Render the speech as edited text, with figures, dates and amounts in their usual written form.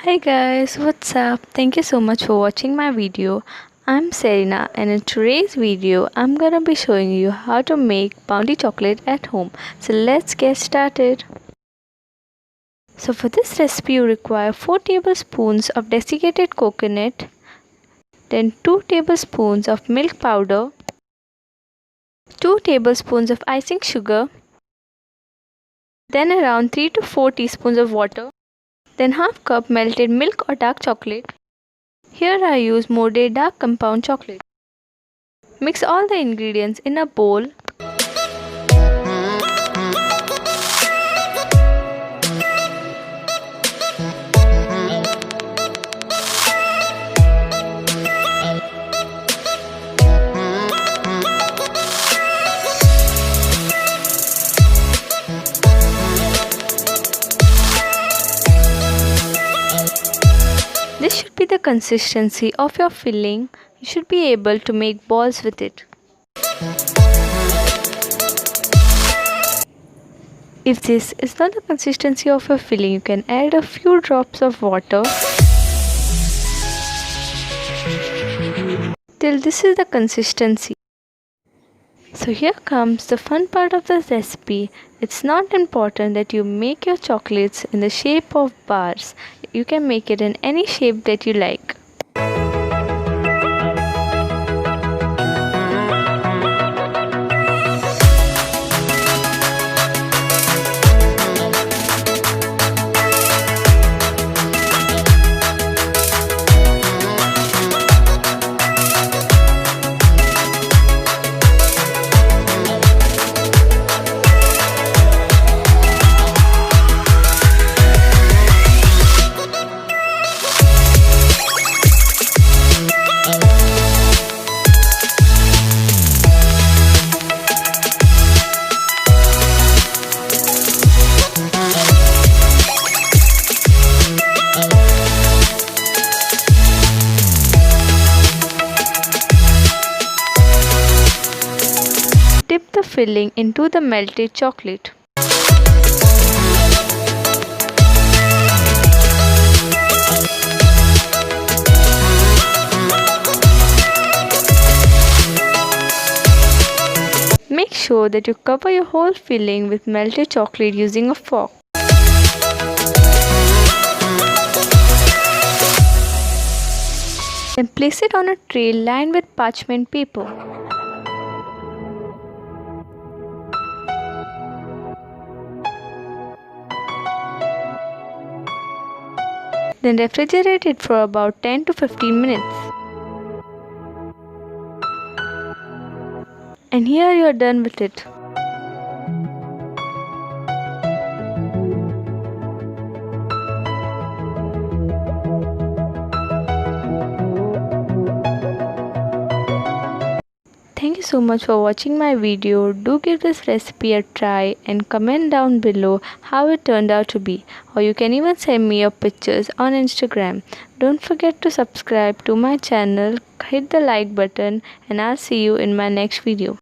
Hi guys, what's up? Thank you so much for watching my video. I'm Serena and in today's video I'm gonna be showing you how to make bounty chocolate at home. So let's get started. So for this recipe you require 4 tablespoons of desiccated coconut, then 2 tablespoons of milk powder, 2 tablespoons of icing sugar, then around 3 to 4 teaspoons of water, then half cup melted milk or dark chocolate. Here I use Mode dark compound chocolate. Mix all the ingredients in a bowl. This should be the consistency of your filling. You should be able to make balls with it. If this is not the consistency of your filling, you can add a few drops of water till this is the consistency. So here comes the fun part of the recipe. It's not important that you make your chocolates in the shape of bars. You can make it in any shape that you like. Dip the filling into the melted chocolate. Make sure that you cover your whole filling with melted chocolate using a fork. Then place it on a tray lined with parchment paper. Then refrigerate it for about 10 to 15 minutes. And here you are done with it. Thank you so much for watching my video. Do give this recipe a try and comment down below how it turned out to be. Or you can even send me your pictures on Instagram. Don't forget to subscribe to my channel, hit the like button, and I'll see you in my next video.